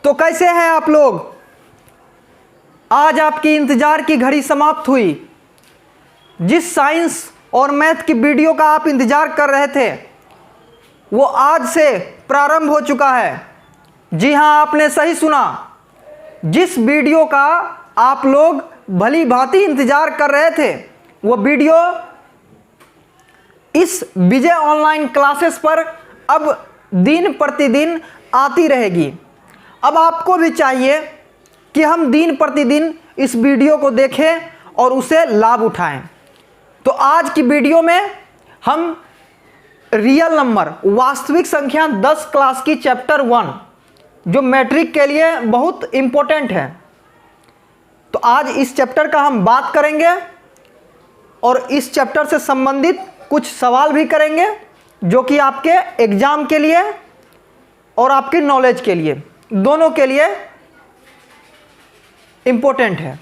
तो कैसे हैं आप लोग? आज आपकी इंतजार की घड़ी समाप्त हुई। जिस साइंस और मैथ की वीडियो का आप इंतजार कर रहे थे वो आज से प्रारंभ हो चुका है। जी हाँ, आपने सही सुना। जिस वीडियो का आप लोग भली भांति इंतजार कर रहे थे वो वीडियो इस विजय ऑनलाइन क्लासेस पर अब दिन प्रतिदिन आती रहेगी। अब आपको भी चाहिए कि हम दिन प्रतिदिन इस वीडियो को देखें और उसे लाभ उठाएं। तो आज की वीडियो में हम रियल नंबर वास्तविक संख्या 10 क्लास की चैप्टर 1 जो मैट्रिक के लिए बहुत इम्पोर्टेंट है, तो आज इस चैप्टर का हम बात करेंगे और इस चैप्टर से संबंधित कुछ सवाल भी करेंगे जो कि आपके एग्जाम के लिए और आपके नॉलेज के लिए, दोनों के लिए इम्पोर्टेंट है।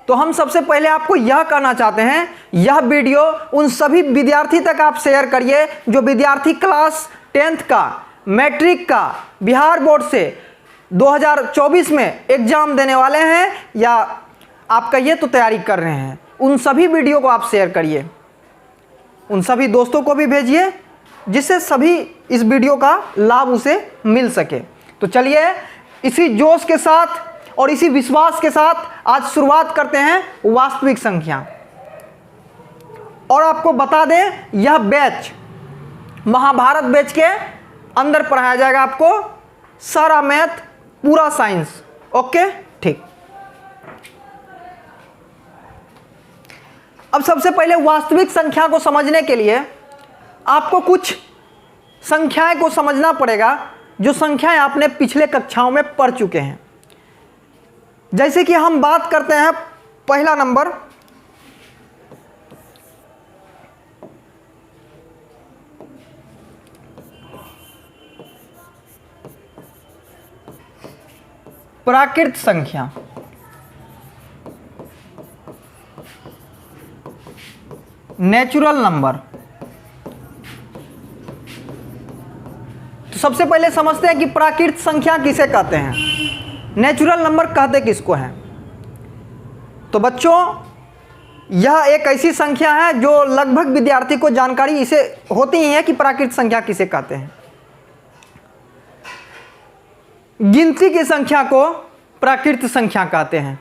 तो हम सबसे पहले आपको यह कहना चाहते हैं, यह वीडियो उन सभी विद्यार्थी तक आप शेयर करिए जो विद्यार्थी क्लास 10th का, मैट्रिक का, बिहार बोर्ड से 2024 में एग्जाम देने वाले हैं या आप कहिए तो तैयारी कर रहे हैं। उन सभी वीडियो को आप शेयर करिए, उन सभी दोस्तों को भी भेजिए जिससे सभी इस वीडियो का लाभ उसे मिल सके। तो चलिए इसी जोश के साथ और इसी विश्वास के साथ आज शुरुआत करते हैं वास्तविक संख्या। और आपको बता दें यह बैच महाभारत बैच के अंदर पढ़ाया जाएगा, आपको सारा मैथ, पूरा साइंस। ओके, ठीक। अब सबसे पहले वास्तविक संख्या को समझने के लिए आपको कुछ संख्याएं को समझना पड़ेगा जो संख्याएं आपने पिछले कक्षाओं में पढ़ चुके हैं। जैसे कि हम बात करते हैं पहला नंबर, प्राकृत संख्या। Natural number. तो सबसे पहले समझते हैं कि प्राकृत संख्या किसे कहते हैं, नेचुरल नंबर कहते किसको हैं। तो बच्चों यह एक ऐसी संख्या है जो लगभग विद्यार्थी को जानकारी इसे होती ही है कि प्राकृत संख्या किसे कहते हैं। गिनती की संख्या को प्राकृत संख्या कहते हैं।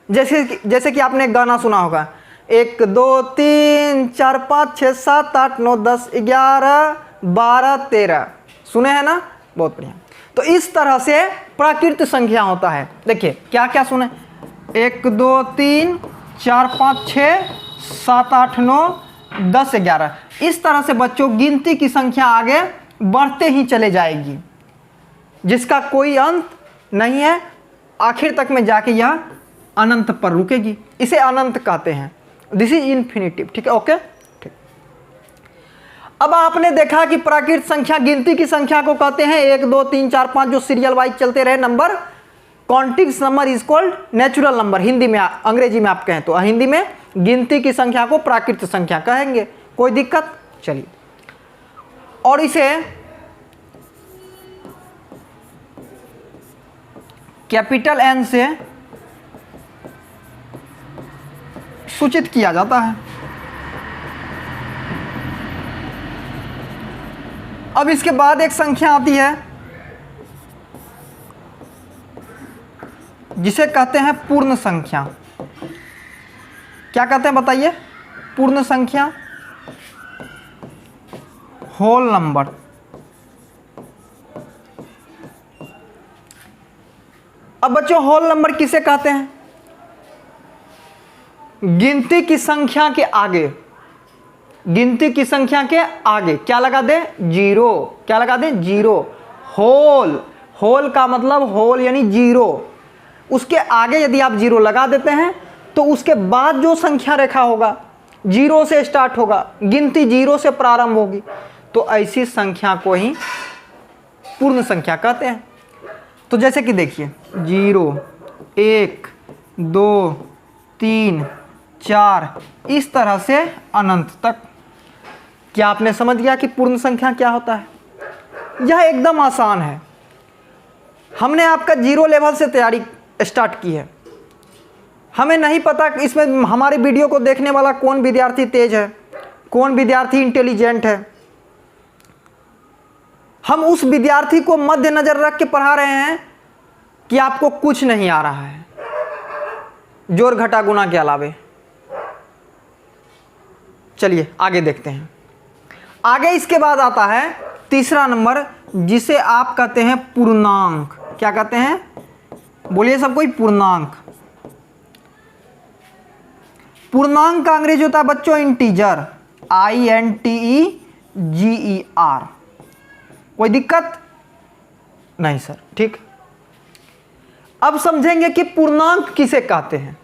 जैसे कि आपने एक गाना सुना होगा, 1 2 3 4 5 6 7 8 9 10 11 12 13। सुने हैं ना? बहुत बढ़िया। तो इस तरह से प्राकृत संख्या होता है। देखिए क्या क्या सुने, 1 2 3 4 5 6 7 8 9 10 11। इस तरह से बच्चों गिनती की संख्या आगे बढ़ते ही चले जाएगी जिसका कोई अंत नहीं है, आखिर तक में जाके यह अनंत पर रुकेगी। इसे अनंत कहते हैं। This is infinitive. ठीक है, ओके, ठीक। अब आपने देखा कि प्राकृत संख्या गिनती की संख्या को कहते हैं 1 2 3 4 5 जो सीरियल वाइज चलते रहे number. Countings number is called natural number. Hindi में, अंग्रेजी में आप कहें तो हिंदी में गिनती की संख्या को प्राकृत संख्या कहेंगे। कोई दिक्कत? चलिए, और इसे कैपिटल एन से सूचित किया जाता है। अब इसके बाद एक संख्या आती है जिसे कहते हैं पूर्ण संख्या। क्या कहते हैं बताइए? पूर्ण संख्या, होल नंबर। अब बच्चों होल नंबर किसे कहते हैं? गिनती की संख्या के आगे, गिनती की संख्या के आगे क्या लगा दें? जीरो। क्या लगा दें? जीरो। होल, होल का मतलब होल यानी जीरो। उसके आगे यदि आप जीरो लगा देते हैं तो उसके बाद जो संख्या रेखा होगा जीरो से स्टार्ट होगा, गिनती जीरो से प्रारंभ होगी, तो ऐसी संख्या को ही पूर्ण संख्या कहते हैं। तो जैसे कि देखिए 0 1 2 3 4 इस तरह से अनंत तक। क्या आपने समझ गया कि पूर्ण संख्या क्या होता है? यह एकदम आसान है। हमने आपका जीरो लेवल से तैयारी स्टार्ट की है। हमें नहीं पता कि इसमें हमारे वीडियो को देखने वाला कौन विद्यार्थी तेज है, कौन विद्यार्थी इंटेलिजेंट है। हम उस विद्यार्थी को मद्देनजर रख के पढ़ा रहे हैं कि आपको कुछ नहीं आ रहा है जोड़ घटा गुना के अलावे। चलिए आगे देखते हैं। आगे इसके बाद आता है तीसरा नंबर, जिसे आप कहते हैं पूर्णांक। क्या कहते हैं? बोलिए सब कोई। पूर्णांक। पूर्णांक का अंग्रेजी होता है बच्चों इंटीजर, INTEGER। कोई दिक्कत नहीं सर? ठीक। अब समझेंगे कि पूर्णांक किसे कहते हैं।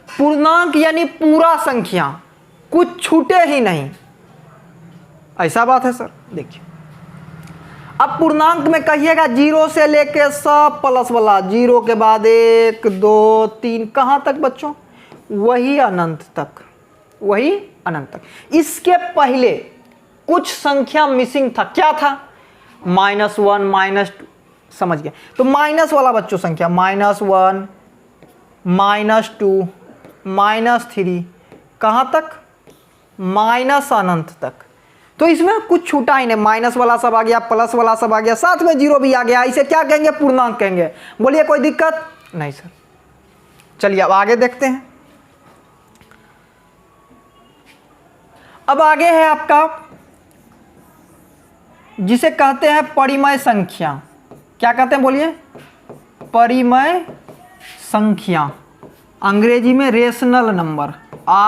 पूर्णांक यानी पूरा संख्या, कुछ छूटे ही नहीं, ऐसा बात है सर। देखिए अब पूर्णांक में कहिएगा जीरो से लेके सब प्लस वाला, जीरो के बाद 1 2 3 कहाँ तक बच्चों? वही अनंत तक, वही अनंत तक। इसके पहले कुछ संख्या मिसिंग था। क्या था? -1 -2, समझ गए? तो माइनस वाला बच्चों संख्या -1 -2 -3 कहाँ तक? माइनस अनंत तक। तो इसमें कुछ छूटा ही नहीं, माइनस वाला सब आ गया, प्लस वाला सब आ गया, साथ में जीरो भी आ गया। इसे क्या कहेंगे? पूर्णांक कहेंगे। बोलिए कोई दिक्कत नहीं सर। चलिए अब आगे देखते हैं। अब आगे है आपका जिसे कहते हैं परिमेय संख्या। क्या कहते हैं? बोलिए। परिमेय संख्या, अंग्रेजी में rational number,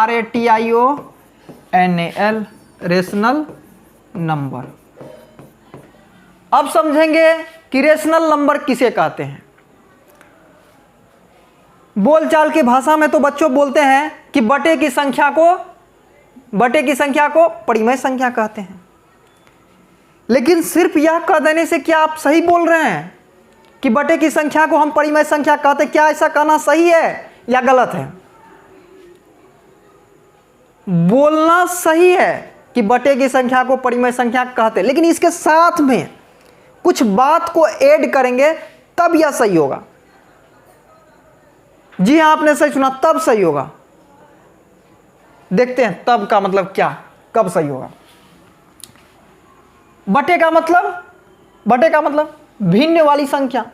RATIONAL, rational number. अब समझेंगे कि रेशनल नंबर किसे कहते हैं। बोलचाल की भाषा में तो बच्चों बोलते हैं कि बटे की संख्या को परिमेय संख्या कहते हैं। लेकिन सिर्फ यह कह देने से क्या आप सही बोल रहे हैं कि बटे की संख्या को हम परिमेय संख्या कहते हैं? क्या ऐसा कहना सही है या गलत है? बोलना सही है कि बटे की संख्या को परिमेय संख्या कहते हैं, लेकिन इसके साथ में कुछ बात को ऐड करेंगे तब यह सही होगा। जी हाँ, आपने सही सुना, तब सही होगा। देखते हैं तब का मतलब क्या, कब सही होगा। बटे का मतलब भिन्न वाली संख्या,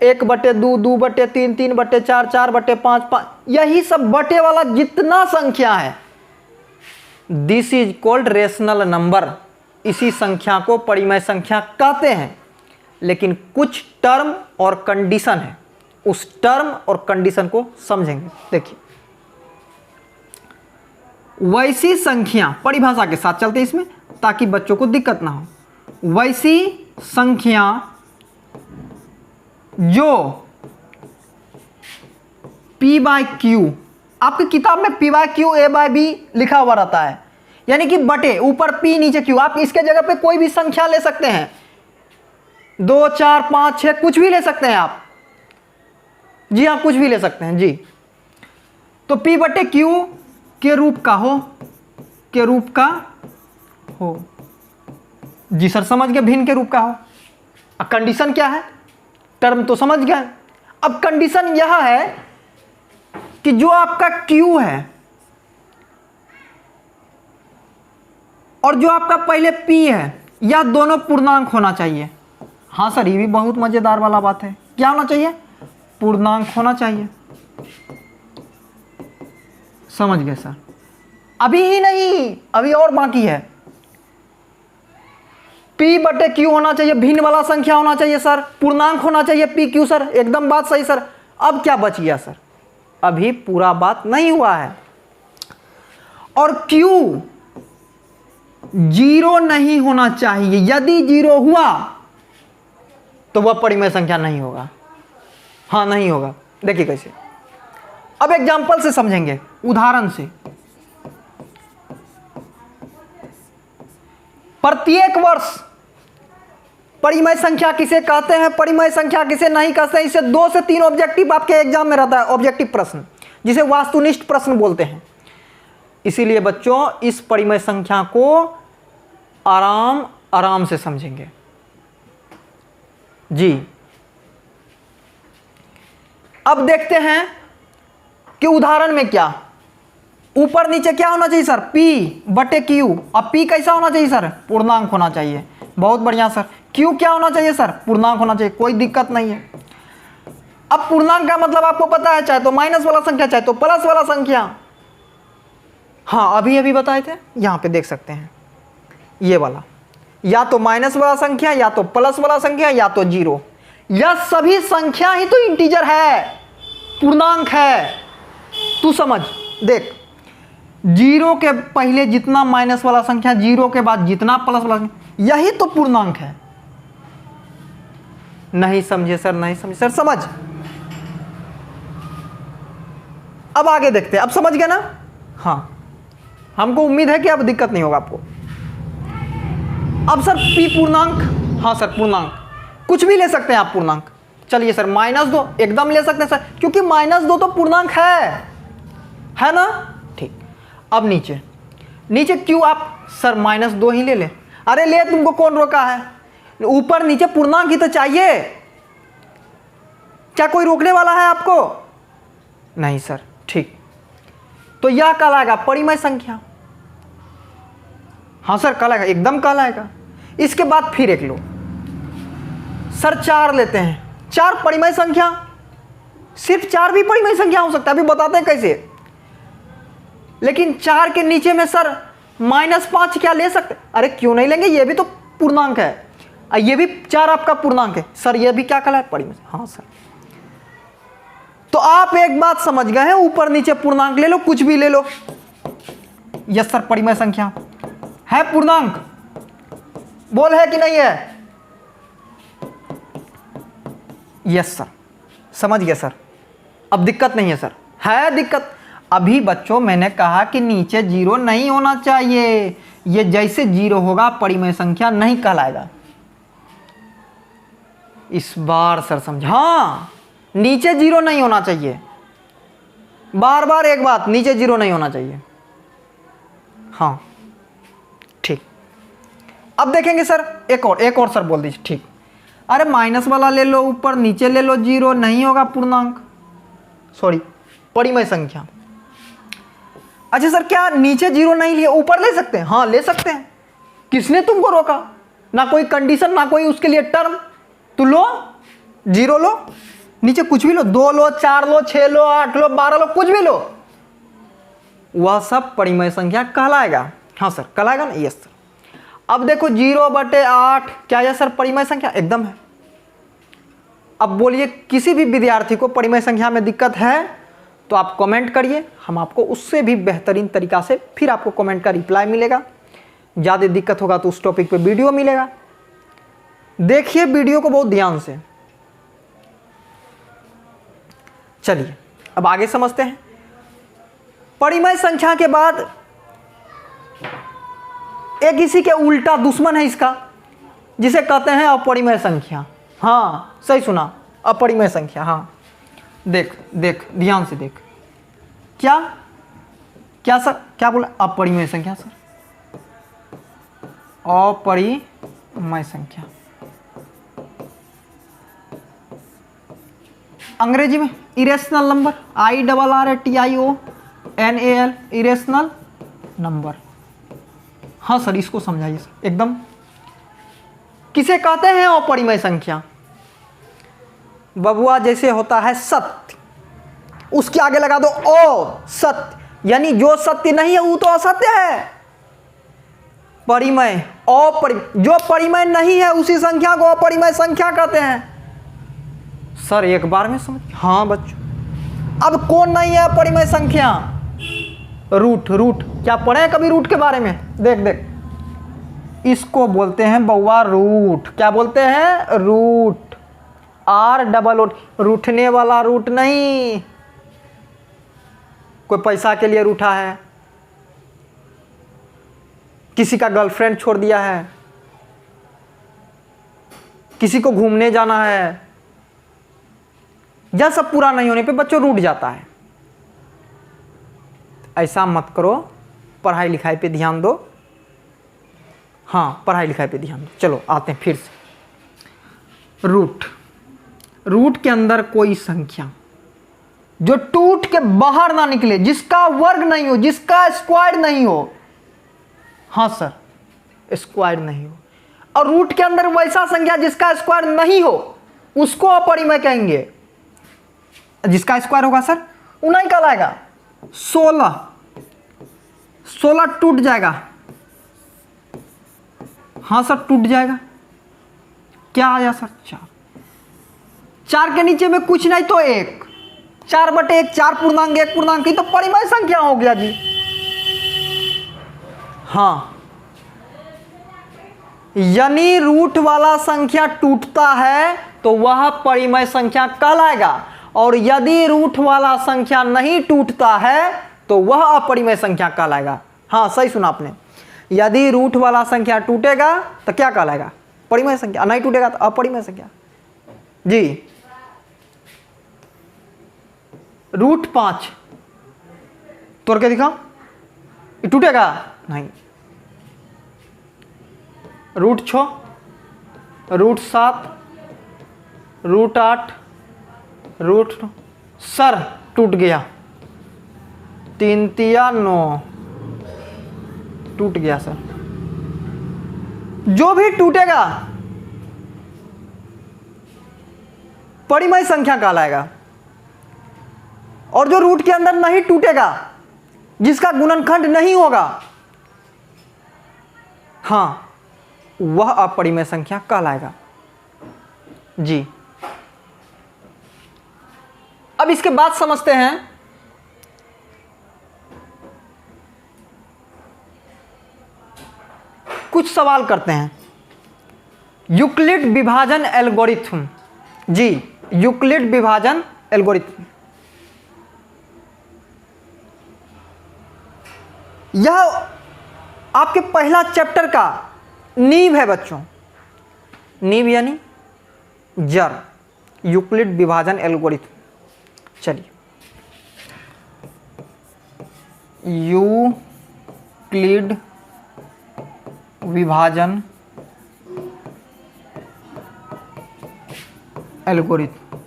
1/2, 2/3, 3/4, 4/5, 5, यही सब बटे वाला जितना संख्या है, this is called rational number. इसी संख्या को परिमेय संख्या कहते हैं। लेकिन कुछ टर्म और कंडीशन है, उस टर्म और कंडीशन को समझेंगे। देखिए वैसी संख्या, परिभाषा के साथ चलते हैं इसमें ताकि बच्चों को दिक्कत ना हो। वैसी संख्या जो P/Q, आपकी किताब में P/Q A/B लिखा हुआ रहता है, यानी कि बटे ऊपर P नीचे Q। आप इसके जगह पे कोई भी संख्या ले सकते हैं, 2 4 5 6 कुछ भी ले सकते हैं आप। जी हाँ, कुछ भी ले सकते हैं जी। तो P/Q के रूप का हो। जी सर समझ गए, भिन्न के रूप का हो। अब कंडीशन क्या है? टर्म तो समझ गए। अब कंडीशन यह है कि जो आपका Q है और जो आपका पहले P है, यह दोनों पूर्णांक होना चाहिए। हाँ सर, ये भी बहुत मजेदार वाला बात है। क्या होना चाहिए? पूर्णांक होना चाहिए। समझ गए सर? अभी ही नहीं, अभी और बाकी है। P/Q होना चाहिए, भिन्न वाला संख्या होना चाहिए सर, पूर्णांक होना चाहिए PQ सर, एकदम बात सही सर। अब क्या बच गया सर? अभी पूरा बात नहीं हुआ है। और Q 0 नहीं होना चाहिए। यदि 0 हुआ तो वह परिमेय संख्या नहीं होगा। हाँ, नहीं होगा। देखिए कैसे, अब एग्जाम्पल से समझेंगे, उदाहरण से। प्रत्येक वर्ष परिमेय संख्या किसे कहते हैं, परिमेय संख्या किसे नहीं कहते हैं, इसे 2 से 3 ऑब्जेक्टिव आपके एग्जाम में रहता है, ऑब्जेक्टिव प्रश्न, जिसे वास्तुनिष्ठ प्रश्न बोलते हैं। इसीलिए बच्चों इस परिमेय संख्या को आराम से समझेंगे जी। अब देखते हैं कि उदाहरण में क्या, ऊपर नीचे क्या होना चाहिए सर, P बटे Q। अब P कैसा होना चाहिए सर, पूर्णांक होना चाहिए। बहुत बढ़िया सर। Q क्या होना चाहिए सर, पूर्णांक होना चाहिए, कोई दिक्कत नहीं है। अब पूर्णांक का मतलब आपको पता है, चाहे तो माइनस वाला संख्या चाहे तो प्लस वाला संख्या। हाँ अभी अभी बताए थे, यहाँ पे देख सकते हैं ये वाला, या तो माइनस वाला संख्या या तो प्लस वाला संख्या या तो जीरो, यह सभी संख्या ही तो इंटीजर है, पूर्णांक है। तू समझ देख, जीरो के पहले जितना माइनस वाला संख्या, जीरो के बाद जितना प्लस वाला संख्या, यही तो पूर्णांक है। नहीं समझे सर, नहीं समझे सर, समझ। अब आगे देखते हैं, अब समझ गए ना। हाँ हमको उम्मीद है कि अब दिक्कत नहीं होगा आपको। अब सर P पूर्णांक, हाँ सर पूर्णांक कुछ भी ले सकते हैं आप पूर्णांक। चलिए सर -2 एकदम ले सकते हैं सर, क्योंकि -2 तो पूर्णांक है ना। ठीक, अब नीचे Q आप सर -2 ही ले ले। अरे ले, तुमको कौन रोका है, ऊपर नीचे पूर्णांक ही तो चाहिए, क्या कोई रोकने वाला है आपको, नहीं सर। ठीक, तो यह कहलाएगा परिमेय संख्या। हाँ सर कहलाएगा, एकदम कहलाएगा। इसके बाद फिर एक लो सर, 4 लेते हैं, 4 परिमेय संख्या, सिर्फ 4 भी परिमेय संख्या हो सकता है, अभी बताते हैं कैसे। लेकिन 4 के नीचे में सर -5 क्या ले सकते, अरे क्यों नहीं लेंगे, ये भी तो पूर्णांक है, ये भी 4 आपका पूर्णांक है सर, ये भी क्या कहलाए, परिमेय। हाँ सर, तो आप एक बात समझ गए हैं, ऊपर नीचे पूर्णांक ले लो, कुछ भी ले लो। यस सर परिमेय संख्या है, पूर्णांक बोल है कि नहीं है, यस सर, समझ गया सर। अब दिक्कत नहीं है सर, है दिक्कत। अभी बच्चों मैंने कहा कि नीचे 0 नहीं होना चाहिए, ये जैसे 0 होगा परिमेय संख्या नहीं कहलाएगा। इस बार सर समझ, हाँ नीचे 0 नहीं होना चाहिए, बार बार एक बात, नीचे 0 नहीं होना चाहिए। हाँ ठीक, अब देखेंगे सर एक और सर बोल दीजिए। ठीक, अरे माइनस वाला ले लो, ऊपर नीचे ले लो, 0 नहीं होगा पूर्णांक, सॉरी परिमेय संख्या। अच्छा सर क्या नीचे 0 नहीं लिए, ऊपर ले सकते हैं, हाँ ले सकते हैं, किसने तुमको रोका, ना कोई कंडीशन ना कोई उसके लिए टर्म। तो लो 0 लो, नीचे कुछ भी लो, 2 लो, 4 लो, 6 लो, 8 लो, 12 लो, कुछ भी लो, वह सब परिमेय संख्या कहलाएगा। हाँ सर कहलाएगा ना, यस सर। अब देखो 0/8 क्या है सर, परिमेय संख्या एकदम है। अब बोलिए किसी भी विद्यार्थी को परिमेय संख्या में दिक्कत है तो आप कमेंट करिए, हम आपको उससे भी बेहतरीन तरीका से फिर आपको कमेंट का रिप्लाई मिलेगा। ज़्यादा दिक्कत होगा तो उस टॉपिक पे वीडियो मिलेगा, देखिए वीडियो को बहुत ध्यान से। चलिए अब आगे समझते हैं। परिमेय संख्या के बाद एक इसी के उल्टा दुश्मन है इसका, जिसे कहते हैं अपरिमेय संख्या। हाँ सही सुना, अपरिमेय संख्या। हाँ देख देख ध्यान से देख, क्या क्या सर क्या बोला, अपरिमेय संख्या सर, अपरिमेय संख्या अंग्रेजी में irrational number, IRRATIONAL irrational number. हाँ सर इसको समझाइए सर एकदम। किसे कहते हैं अपरिमेय संख्या, बबुआ जैसे होता है सत्य, उसके आगे लगा दो ओ सत्य, यानी जो सत्य नहीं है वो तो असत्य है। परिमेय जो परिमेय नहीं है उसी संख्या को अपरिमेय संख्या कहते हैं। सर एक बार में समझ, हाँ बच्चों। अब कौन नहीं है परिमेय संख्या, रूट। क्या पढ़े कभी रूट के बारे में, देख देख, इसको बोलते हैं बउआ रूट। क्या बोलते हैं, रूट, ROO, रूठने वाला रूट नहीं। कोई पैसा के लिए रूठा है, किसी का गर्लफ्रेंड छोड़ दिया है, किसी को घूमने जाना है, यह सब पूरा नहीं होने पे बच्चों रूठ जाता है। ऐसा मत करो, पढ़ाई लिखाई पे ध्यान दो। हाँ पढ़ाई लिखाई पे ध्यान दो। चलो आते हैं फिर से। रूट के अंदर कोई संख्या, जो टूट के बाहर ना निकले, जिसका वर्ग नहीं हो, जिसका स्क्वायर नहीं हो। हाँ सर, स्क्वायर नहीं हो। और रूट के अंदर वैसा संख्या जिसका स्क्वायर नहीं हो उसको अपरिमेय कहेंगे। जिसका स्क्वायर होगा सर वो नहीं कहलाएगा। 16 टूट जाएगा। हाँ सर टूट जाएगा। क्या आया सर? 4 के नीचे में कुछ नहीं तो 1, 4/1, 4 पूर्णांक 1 पूर्णांक की तो परिमेय संख्या हो गया जी। हाँ, यानी रूट वाला संख्या टूटता है तो वह परिमेय संख्या कहलाएगा, और यदि रूट वाला संख्या नहीं टूटता है तो वह अपरिमेय संख्या कहलाएगा। हाँ सही सुना आपने। यदि रूट वाला संख्या टूटेगा तो क्या कहलाएगा? परिमेय संख्या। नहीं टूटेगा तो अपरिमेय संख्या जी। √5 तोड़ के दिखाओ, ये टूटेगा नहीं। √6, √7, √8, √9 सर टूट गया। 3 तिया 9 टूट गया सर। जो भी टूटेगा परिमेय संख्या कहलाएगा, और जो रूट के अंदर नहीं टूटेगा, जिसका गुणनखंड नहीं होगा, हाँ वह अपरिमेय संख्या कहलाएगा जी। अब इसके बाद समझते हैं कुछ सवाल करते हैं। यूक्लिड विभाजन एल्गोरिथ्म जी, यूक्लिड विभाजन एल्गोरिथ्म। यह आपके पहला चैप्टर का नींव है बच्चों। नींव यानी जड़, यूक्लिड विभाजन एल्गोरिथ्म। चलिए, यूक्लिड विभाजन एल्गोरिथ्म।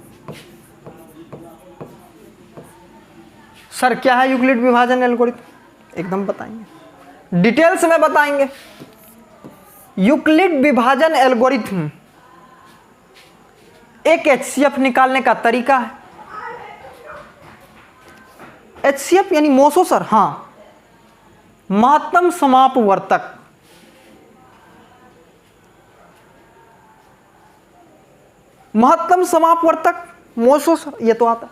सर क्या है यूक्लिड विभाजन एल्गोरिथ्म? एकदम बताएंगे, डिटेल्स में बताएंगे। यूक्लिड विभाजन एल्गोरिथ्म एक एचसीएफ निकालने का तरीका है। एचसीएफ यानी मोसो सर? हाँ, महत्तम समापवर्तक। महत्तम समापवर्तक मोसो सर, ये तो आता।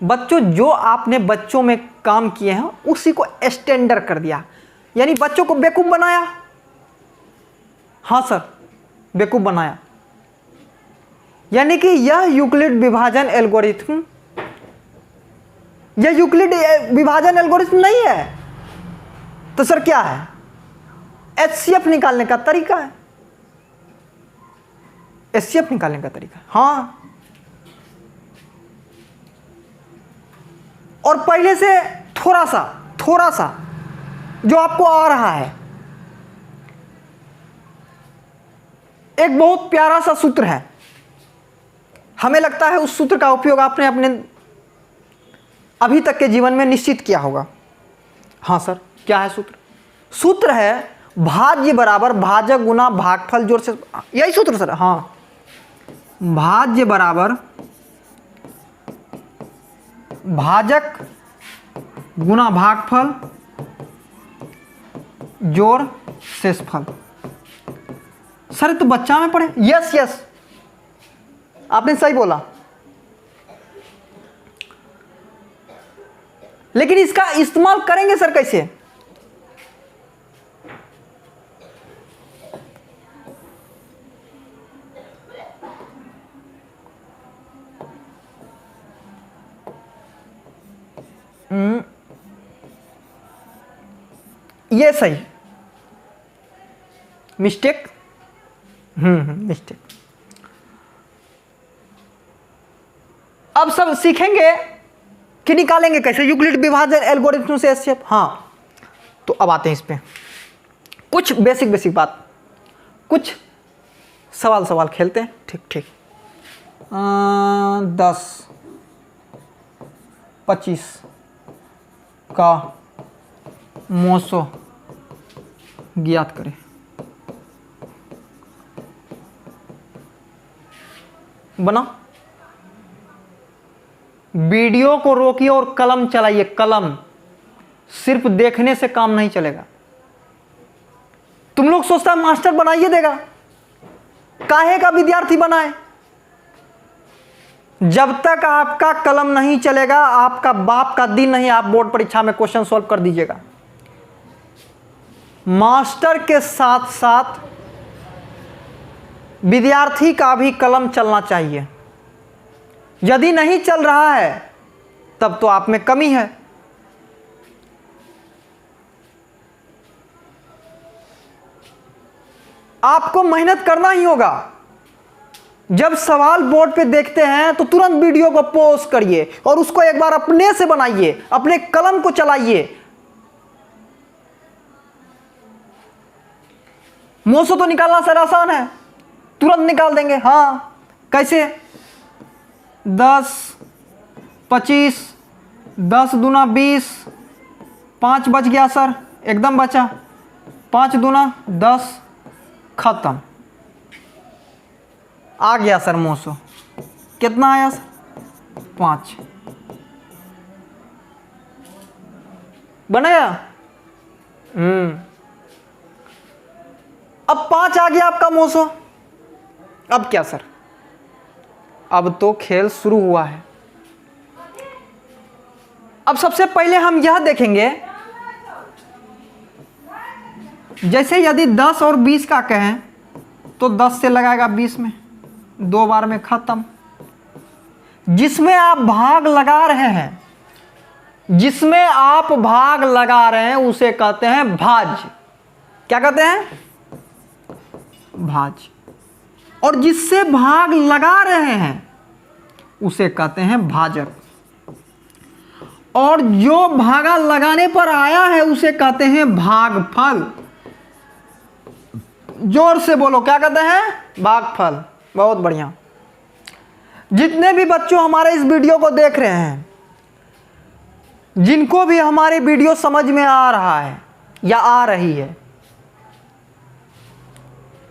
बच्चों जो आपने बच्चों में काम किए हैं उसी को स्टैंडर्ड कर दिया, यानी बच्चों को बेवकूफ बनाया। हाँ सर, बेवकूफ बनाया। यानी कि यह यूक्लिड विभाजन एल्गोरिथ्म, यह यूक्लिड विभाजन एल्गोरिथ्म नहीं है तो सर क्या है? एचसीएफ निकालने का तरीका है। एचसीएफ निकालने का तरीका, हाँ। और पहले से थोड़ा सा जो आपको आ रहा है, एक बहुत प्यारा सा सूत्र है। हमें लगता है उस सूत्र का उपयोग आपने अपने अभी तक के जीवन में निश्चित किया होगा। हाँ सर, क्या है सूत्र? सूत्र है भाज्य बराबर भाजक गुना भागफल जोड़ से, यही सूत्र सर। हाँ, भाज्य बराबर भाजक गुना भागफल जोड़ शेषफल। सर तो बच्चा में पढ़े। यस, आपने सही बोला, लेकिन इसका इस्तेमाल करेंगे सर कैसे? ये सही मिस्टेक, मिस्टेक। अब सब सीखेंगे कि निकालेंगे कैसे यूक्लिड विभाजन एल्गोरिथ्म से एचसीएफ। हाँ, तो अब आते हैं इस पे कुछ बेसिक बात, कुछ सवाल खेलते हैं। ठीक 10 25 का मोसो ज्ञात करें। बना। वीडियो को रोकिए और कलम चलाइए। कलम, सिर्फ देखने से काम नहीं चलेगा। तुम लोग सोचता है मास्टर बनाइए देगा, काहे का विद्यार्थी बनाए? जब तक आपका कलम नहीं चलेगा, आपका बाप का दिन नहीं, आप बोर्ड परीक्षा में क्वेश्चन सॉल्व कर दीजिएगा। मास्टर के साथ साथ विद्यार्थी का भी कलम चलना चाहिए। यदि नहीं चल रहा है तब तो आप में कमी है। आपको मेहनत करना ही होगा। जब सवाल बोर्ड पे देखते हैं तो तुरंत वीडियो को पॉज करिए और उसको एक बार अपने से बनाइए, अपने कलम को चलाइए। मोसो तो निकालना सर आसान है, तुरंत निकाल देंगे। हाँ, कैसे? 10, 25, 10 दूना 20, 5 बच गया सर, एकदम बचा। 5 दूना 10, खत्म। आ गया सर मोसो। कितना आया सर? 5। बन गया। अब 5 आ गया आपका मोसो। अब क्या सर? अब तो खेल शुरू हुआ है। अब सबसे पहले हम यह देखेंगे, जैसे यदि 10 और 20 का कहें तो 10 से लगाएगा 20 में, 2 बार में खत्म। जिसमें आप भाग लगा रहे हैं, जिसमें आप भाग लगा रहे हैं उसे कहते हैं भाज्य। क्या कहते हैं? भाज्य। और जिससे भाग लगा रहे हैं उसे कहते हैं भाजक। और जो भागा लगाने पर आया है उसे कहते हैं भागफल। जोर से बोलो, क्या कहते हैं? भागफल। बहुत बढ़िया। जितने भी बच्चों हमारे इस वीडियो को देख रहे हैं, जिनको भी हमारी वीडियो समझ में आ रहा है या आ रही है,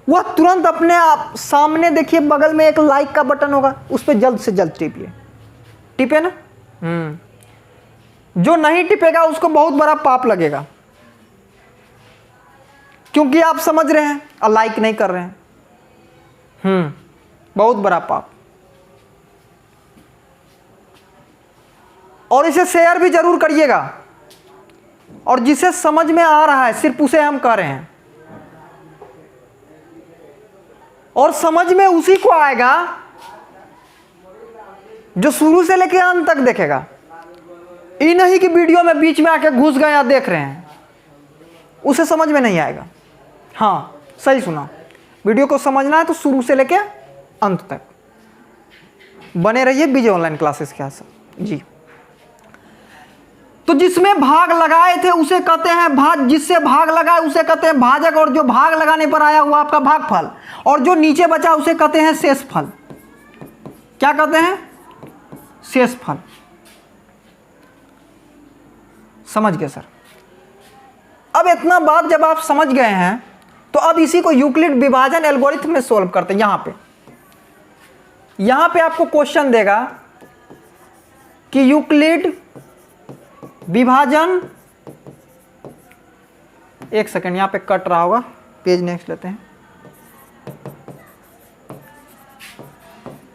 वह तुरंत अपने आप सामने देखिए, बगल में एक लाइक का बटन होगा, उस पर जल्द से जल्द टिपिए। टिपे ना। जो नहीं टिपेगा उसको बहुत बड़ा पाप लगेगा, क्योंकि आप समझ रहे हैं और लाइक नहीं कर रहे हैं। बहुत बड़ा पाप। और इसे शेयर भी जरूर करिएगा। और जिसे समझ में आ रहा है सिर्फ उसे हम कह रहे हैं, और समझ में उसी को आएगा जो शुरू से लेकर अंत तक देखेगा। ये नहीं कि वीडियो में बीच में आके घुस गए या देख रहे हैं, उसे समझ में नहीं आएगा। हाँ, सही सुना। वीडियो को समझना है तो शुरू से लेकर अंत तक बने रहिए विजय ऑनलाइन क्लासेस के साथ जी। तो जिसमें भाग लगाए थे उसे कहते हैं भाज, जिससे भाग लगाए उसे कहते हैं भाजक, और जो भाग लगाने पर आया हुआ आपका भागफल, और जो नीचे बचा उसे कहते हैं शेषफल। क्या कहते हैं? शेषफल। समझ गए सर? अब इतना बात जब आप समझ गए हैं तो अब इसी को यूक्लिड विभाजन एल्गोरिथम में सोल्व करते हैं। यहां पे आपको क्वेश्चन देगा कि यूक्लिड विभाजन, एक सेकंड यहां पे कट रहा होगा, पेज नेक्स्ट लेते हैं।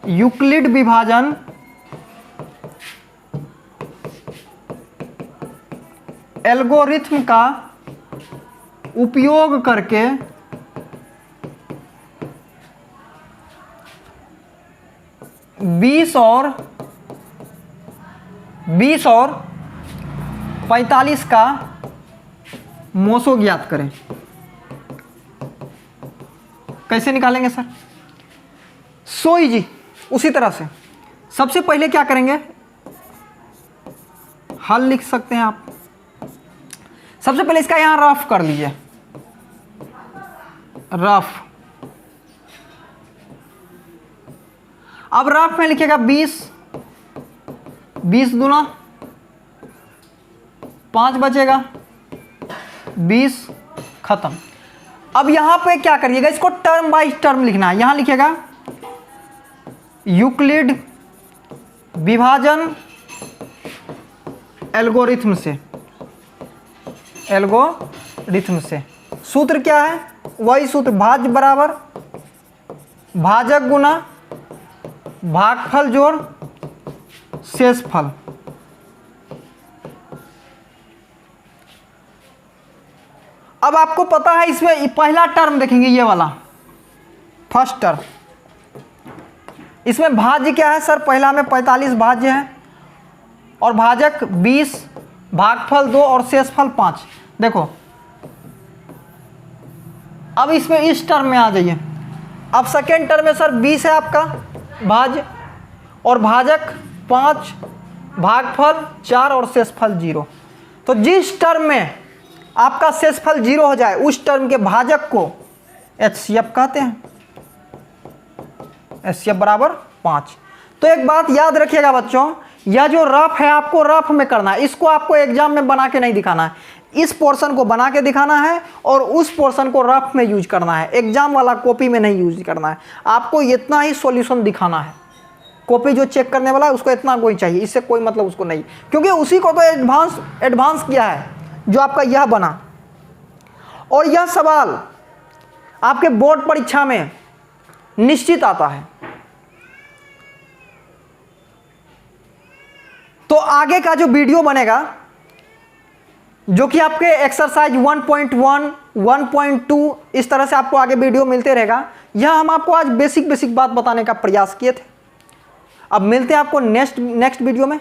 यूक्लिड विभाजन एल्गोरिथम का उपयोग करके बीस और 45 का मोसो ज्ञात करें। कैसे निकालेंगे सर? सोई जी, उसी तरह से सबसे पहले क्या करेंगे, हल लिख सकते हैं आप। सबसे पहले इसका यहां रफ कर लीजिए, रफ। अब रफ में लिखिएगा 20 दूना 5 बचेगा, 20 खत्म। अब यहाँ पे क्या करिएगा, इसको टर्म बाय टर्म लिखना है। यहाँ लिखिएगा यूक्लिड विभाजन एल्गोरिथम से, एल्गोरिथम से सूत्र क्या है, वही सूत्र भाज्य बराबर भाजक गुना भागफल जोड़ शेषफल। अब आपको पता है इसमें पहला टर्म देखेंगे, ये वाला फर्स्ट टर्म, इसमें भाज्य क्या है सर, पहला में 45 भाज्य है और भाजक 20, भागफल 2 और शेषफल 5। देखो अब इसमें इस टर्म में आ जाइए। अब सेकेंड टर्म में सर 20 है आपका भाज्य और भाजक 5, भागफल 4 और शेषफल 0। तो जिस टर्म में आपका शेषफल 0 हो जाए उस टर्म के भाजक को HCF कहते हैं, HCF बराबर 5। तो एक बात याद रखिएगा बच्चों, यह जो रफ है आपको रफ में करना है, इसको आपको एग्जाम में बना के नहीं दिखाना है। इस पोर्शन को बना के दिखाना है और उस पोर्शन को रफ में यूज करना है, एग्जाम वाला कॉपी में नहीं यूज करना है। आपको इतना ही सॉल्यूशन दिखाना है, कॉपी जो चेक करने वाला है उसको इतना कोई चाहिए, इससे कोई मतलब उसको नहीं, क्योंकि उसी को तो एडवांस किया है जो आपका यह बना। और यह सवाल आपके बोर्ड परीक्षा में निश्चित आता है। तो आगे का जो वीडियो बनेगा जो कि आपके एक्सरसाइज 1.1, 1.2 इस तरह से आपको आगे वीडियो मिलते रहेगा। यह हम आपको आज बेसिक बात बताने का प्रयास किए थे। अब मिलते हैं आपको नेक्स्ट वीडियो में।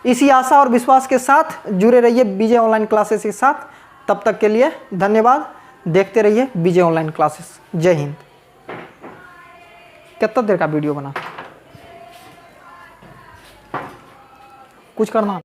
इसी आशा और विश्वास के साथ जुड़े रहिए विजय ऑनलाइन क्लासेस के साथ। तब तक के लिए धन्यवाद। देखते रहिए विजय ऑनलाइन क्लासेस। जय हिंद। कितना देर का वीडियो बना, कुछ करना